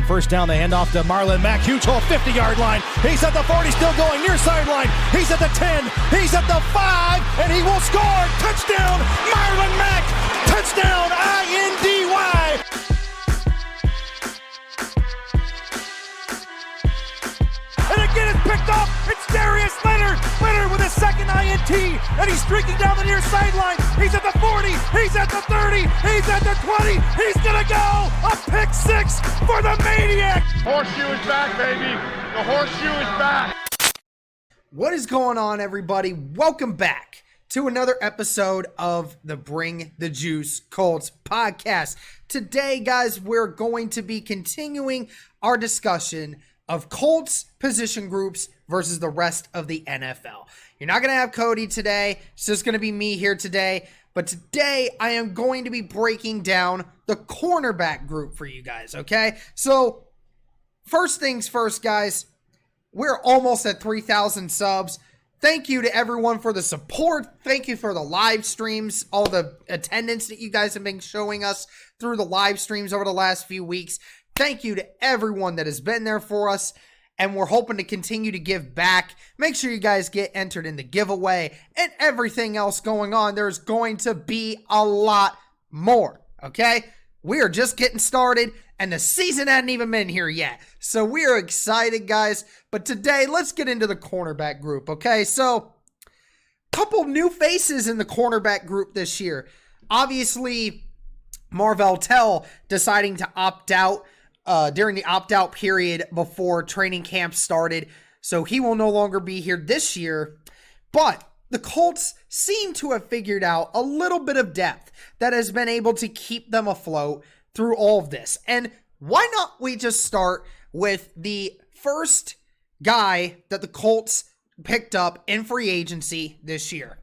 first down. They hand off to Marlon Mack. Huge hole, 50-yard line. He's at the 40, still going near sideline. He's at the 10. He's at the 5, and he will score. Touchdown, Marlon Mack. Touchdown, I-N-D-Y. And again, it's picked up. It's Darius Leonard. Leonard with his second INT, and he's streaking down the near sideline. He's at the 40. He's at the 30. He's at the 20. He's going to go. A pick six for the Maniac. Horseshoe is back, baby. The horseshoe is back. What is going on, everybody? Welcome back to another episode of the Bring the Juice Colts podcast. Today, guys, we're going to be continuing our discussion of Colts position groups versus the rest of the NFL. You're not going to have Cody today. It's just going to be me here today. But today, I am going to be breaking down the cornerback group for you guys, okay? So, first things first, guys. We're almost at 3,000 subs. Thank you to everyone for the support. Thank you for the live streams, all the attendance that you guys have been showing us through the live streams over the last few weeks. Thank you to everyone that has been there for us, and we're hoping to continue to give back. Make sure you guys get entered in the giveaway and everything else going on. There's going to be a lot more, okay? We are just getting started, and the season hadn't even been here yet. So we are excited, guys. But today, let's get into the cornerback group, okay? So, couple new faces in the cornerback group this year. Obviously, Marvell Tell deciding to opt out during the opt-out period before training camp started. So he will no longer be here this year. But the Colts seem to have figured out a little bit of depth that has been able to keep them afloat through all of this. And why not we just start with the first guy that the Colts picked up in free agency this year.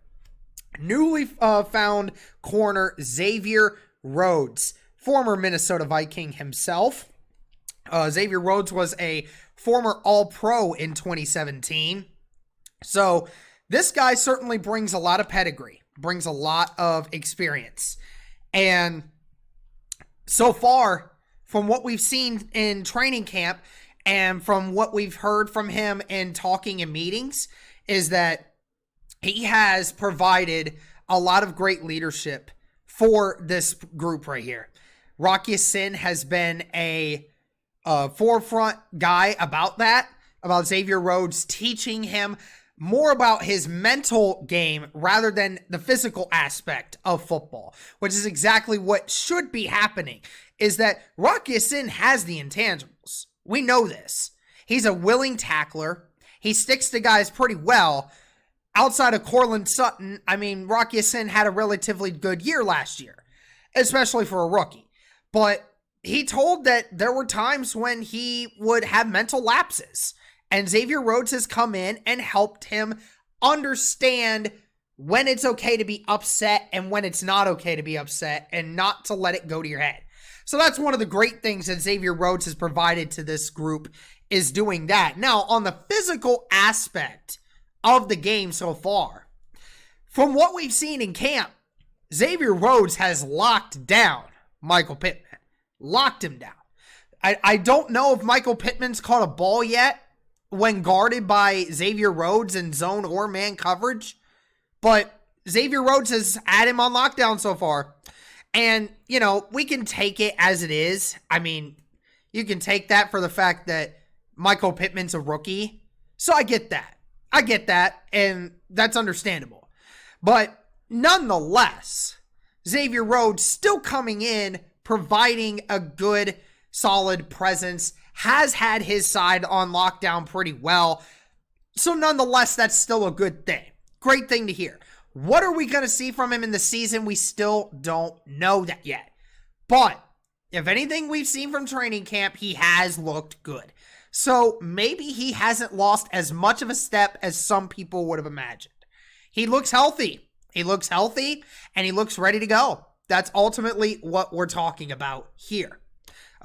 Newly found corner Xavier Rhodes, former Minnesota Viking himself. Xavier Rhodes was a former All-Pro in 2017. So this guy certainly brings a lot of pedigree, brings a lot of experience. And so far, from what we've seen in training camp and from what we've heard from him in talking in meetings, is that he has provided a lot of great leadership for this group right here. Rock Ya-Sin has been a forefront guy about that, about Xavier Rhodes, teaching him more about his mental game rather than the physical aspect of football, which is exactly what should be happening, is that Rock Ya-Sin has the intangibles. We know this. He's a willing tackler. He sticks to guys pretty well. Outside of Cortland Sutton, I mean, Rock Ya-Sin had a relatively good year last year, especially for a rookie. But he told that there were times when he would have mental lapses. And Xavier Rhodes has come in and helped him understand when it's okay to be upset and when it's not okay to be upset and not to let it go to your head. So that's one of the great things that Xavier Rhodes has provided to this group, is doing that. Now, on the physical aspect of the game so far, from what we've seen in camp, Xavier Rhodes has locked down Michael Pittman. Locked him down. I don't know if Michael Pittman's caught a ball yet when guarded by Xavier Rhodes in zone or man coverage, but Xavier Rhodes has had him on lockdown so far. And, you know, we can take it as it is. I mean, you can take that for the fact that Michael Pittman's a rookie. So I get that. And that's understandable. But nonetheless, Xavier Rhodes still coming in, providing a good, solid presence, has had his side on lockdown pretty well. So nonetheless, that's still a good thing. Great thing to hear. What are we going to see from him in the season? We still don't know that yet. But if anything we've seen from training camp, he has looked good. So maybe he hasn't lost as much of a step as some people would have imagined. He looks healthy. And he looks ready to go. That's ultimately what we're talking about here.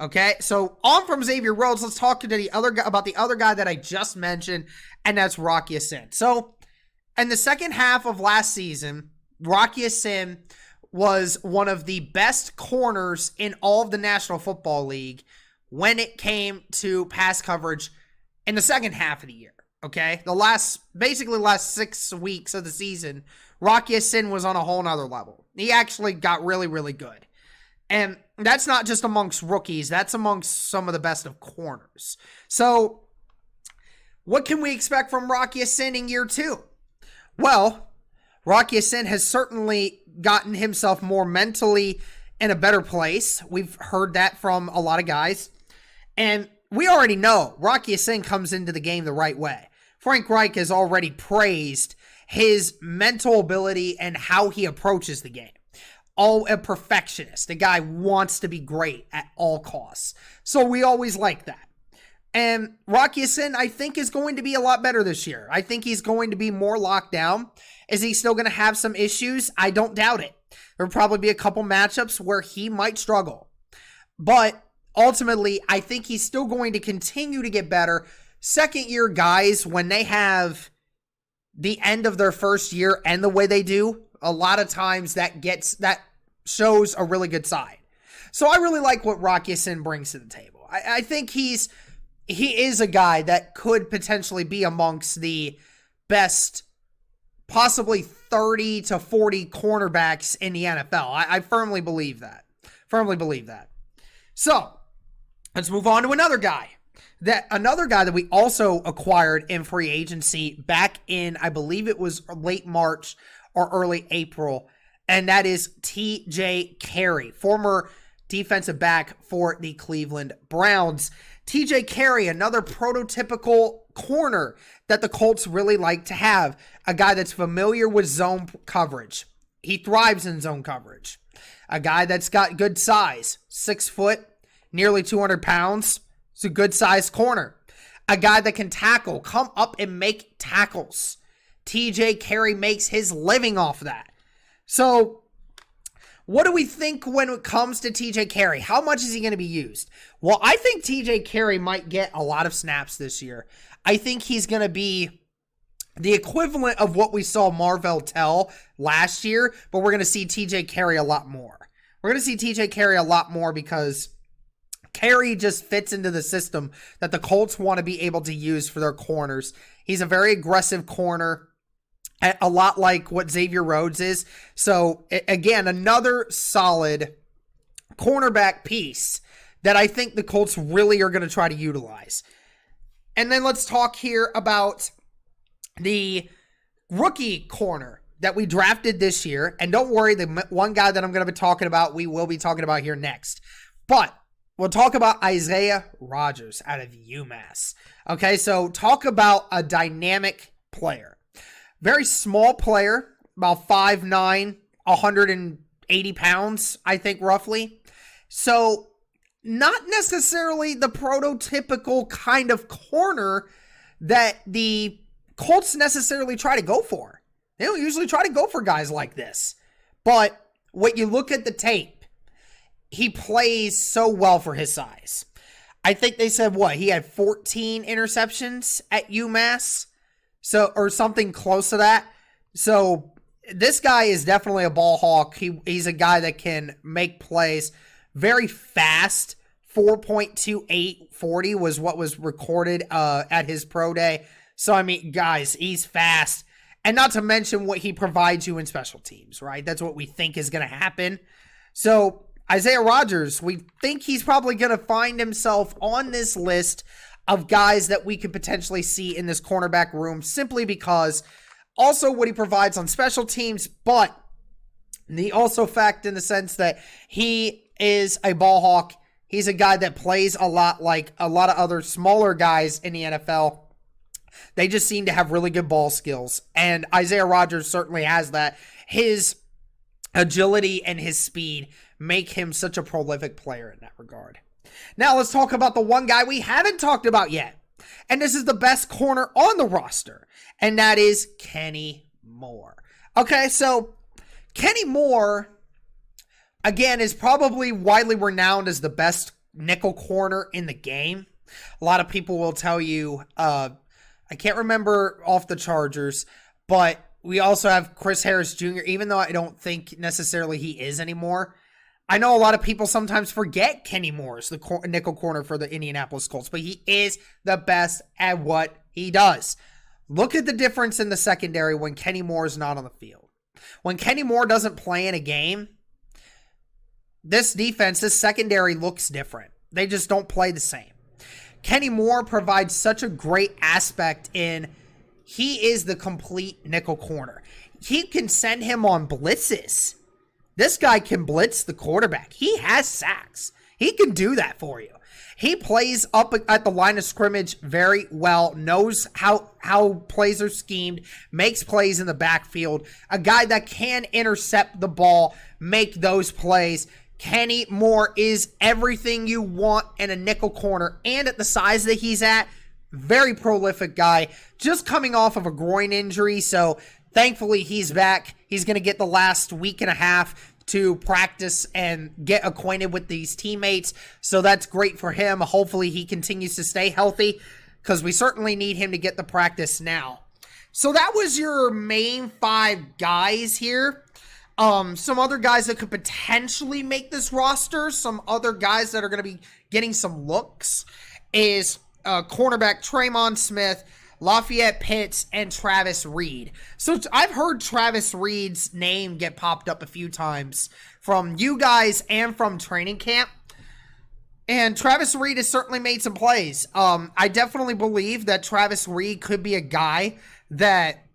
Okay, so on from Xavier Rhodes, let's talk to the other guy, about the other guy that I just mentioned, and that's Rock Ya-Sin. So in the second half of last season, Rock Ya-Sin was one of the best corners in all of the National Football League when it came to pass coverage in the second half of the year. Okay, the last 6 weeks of the season, Rock Ya-Sin was on a whole nother level. He actually got really, really good. And that's not just amongst rookies, that's amongst some of the best of corners. So, what can we expect from Rock Ya-Sin in year 2? Well, Rock Ya-Sin has certainly gotten himself more mentally in a better place. We've heard that from a lot of guys. And we already know Rock Ya-Sin comes into the game the right way. Frank Reich has already praised his mental ability and how he approaches the game. A perfectionist. The guy wants to be great at all costs. So we always like that. And Rock Ya-Sin, I think, is going to be a lot better this year. I think he's going to be more locked down. Is he still going to have some issues? I don't doubt it. There'll probably be a couple matchups where he might struggle. But ultimately, I think he's still going to continue to get better. Second-year guys, when they have the end of their first year and the way they do, a lot of times that shows a really good side. So I really like what Rock Ya-Sin brings to the table. I think he is a guy that could potentially be amongst the best, possibly 30 to 40 cornerbacks in the NFL. I firmly believe that. So let's move on to another guy that we also acquired in free agency back in, I believe it was late March or early April, and that is TJ Carey, former defensive back for the Cleveland Browns. TJ Carey, another prototypical corner that the Colts really like to have, a guy that's familiar with zone coverage. He thrives in zone coverage. A guy that's got good size, 6 foot, nearly 200 pounds. It's a good sized corner. A guy that can tackle, come up and make tackles. TJ Carey makes his living off that. So, what do we think when it comes to TJ Carey? How much is he going to be used? Well, I think TJ Carey might get a lot of snaps this year. I think he's going to be the equivalent of what we saw Marvell Tell last year, but we're going to see TJ Carey a lot more. We're going to see TJ Carey a lot more because Carey just fits into the system that the Colts want to be able to use for their corners. He's a very aggressive corner, a lot like what Xavier Rhodes is. So, again, another solid cornerback piece that I think the Colts really are going to try to utilize. And then let's talk here about the rookie corner that we drafted this year. And don't worry, the one guy that I'm going to be talking about, we will be talking about here next. But we'll talk about Xavier Rhodes out of UMass. Okay, so talk about a dynamic player. Very small player, about 5'9", 180 pounds, I think, roughly. So, not necessarily the prototypical kind of corner that the Colts necessarily try to go for. They don't usually try to go for guys like this. But when you look at the tape, he plays so well for his size. I think they said, he had 14 interceptions at UMass? So, or something close to that. So, this guy is definitely a ball hawk. He's a guy that can make plays very fast. 4.28 40 was what was recorded at his pro day. So, I mean, guys, he's fast. And not to mention what he provides you in special teams, right? That's what we think is going to happen. So, Xavier Rhodes, we think he's probably going to find himself on this list of guys that we could potentially see in this cornerback room simply because also what he provides on special teams, but the also fact in the sense that he is a ball hawk. He's a guy that plays a lot like a lot of other smaller guys in the NFL. They just seem to have really good ball skills, and Xavier Rhodes certainly has that. His agility and his speed make him such a prolific player in that regard. Now let's talk about the one guy we haven't talked about yet. And this is the best corner on the roster. And that is Kenny Moore. Okay, so Kenny Moore, again, is probably widely renowned as the best nickel corner in the game. A lot of people will tell you, I can't remember off the Chargers, but we also have Chris Harris Jr., even though I don't think necessarily he is anymore. I know a lot of people sometimes forget Kenny Moore's the nickel corner for the Indianapolis Colts, but he is the best at what he does. Look at the difference in the secondary when Kenny Moore is not on the field. When Kenny Moore doesn't play in a game, this defense, this secondary looks different. They just don't play the same. Kenny Moore provides such a great aspect in he is the complete nickel corner. He can send him on blitzes. This guy can blitz the quarterback. He has sacks. He can do that for you. He plays up at the line of scrimmage very well, knows how plays are schemed, makes plays in the backfield. A guy that can intercept the ball, make those plays. Kenny Moore is everything you want in a nickel corner. And at the size that he's at, very prolific guy. Just coming off of a groin injury, so thankfully he's back. He's going to get the last week and a half to practice and get acquainted with these teammates. So that's great for him. Hopefully he continues to stay healthy because we certainly need him to get the practice now. So that was your main 5 guys here. Some other guys that could potentially make this roster, some other guys that are going to be getting some looks is cornerback Tremon Smith, Lafayette Pitts, and Travis Reed. So I've heard Travis Reed's name get popped up a few times from you guys and from training camp. And Travis Reed has certainly made some plays. I definitely believe that Travis Reed could be a guy that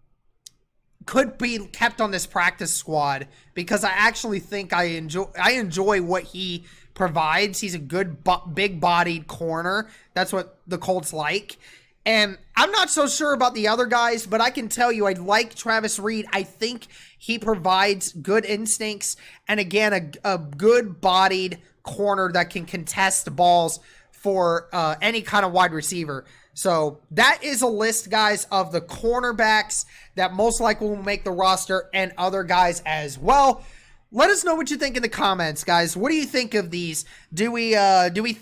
could be kept on this practice squad because I actually think I enjoy what he provides. He's a good big-bodied corner. That's what the Colts like. And I'm not so sure about the other guys, but I can tell you I like Travis Reed. I think he provides good instincts and, again, a good-bodied corner that can contest balls for any kind of wide receiver. So that is a list, guys, of the cornerbacks that most likely will make the roster and other guys as well. Let us know what you think in the comments, guys. What do you think of these? What do we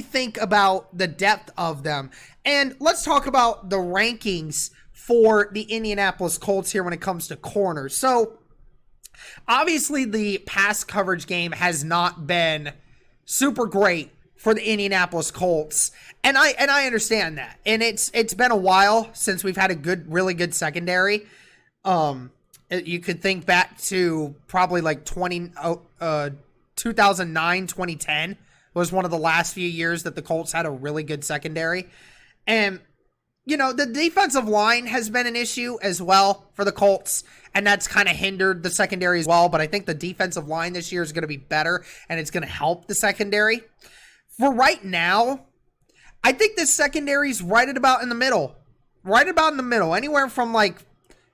think about the depth of them? And let's talk about the rankings for the Indianapolis Colts here when it comes to corners. So obviously the pass coverage game has not been super great for the Indianapolis Colts. And I understand that. And it's been a while since we've had a really good secondary. You could think back to probably like 2009, 2010 was one of the last few years that the Colts had a really good secondary. And, you know, the defensive line has been an issue as well for the Colts, and that's kind of hindered the secondary as well. But I think the defensive line this year is going to be better, and it's going to help the secondary. For right now, I think this secondary is right about in the middle. Right about in the middle. Anywhere from like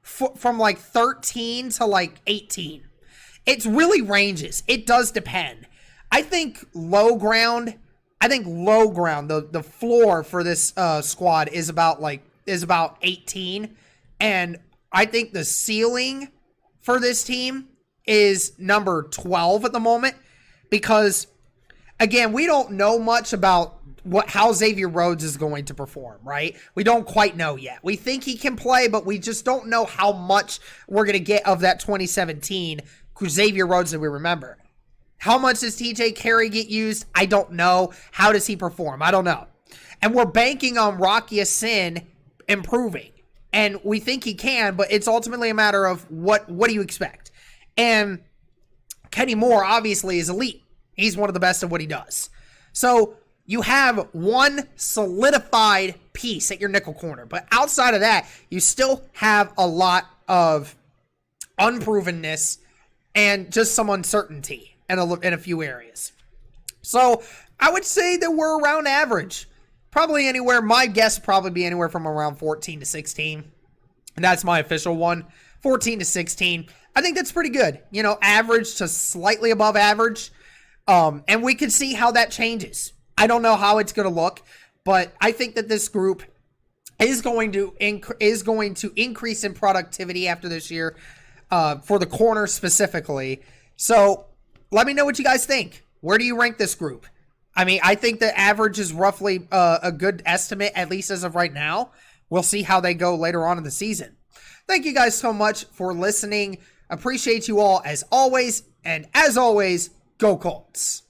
13 to like 18. It really ranges. It does depend. I think low ground, the floor for this squad is about 18. And I think the ceiling for this team is number 12 at the moment. Because, again, we don't know much about how Xavier Rhodes is going to perform, right? We don't quite know yet. We think he can play, but we just don't know how much we're going to get of that 2017 Xavier Rhodes that we remember. How much does TJ Carey get used? I don't know. How does he perform? I don't know. And we're banking on Rocky Sin improving. And we think he can, but it's ultimately a matter of what do you expect? And Kenny Moore obviously is elite. He's one of the best at what he does. So you have one solidified piece at your nickel corner. But outside of that, you still have a lot of unprovenness and just some uncertainty in a few areas. So I would say that we're around average. Probably anywhere, my guess would probably be anywhere from around 14 to 16. And that's my official one, 14 to 16. I think that's pretty good. You know, average to slightly above average. And we can see how that changes. I don't know how it's going to look, but I think that this group is going to increase in productivity after this year for the corner specifically. So let me know what you guys think. Where do you rank this group? I mean, I think the average is roughly a good estimate, at least as of right now. We'll see how they go later on in the season. Thank you guys so much for listening. Appreciate you all as always. And as always, Go Colts.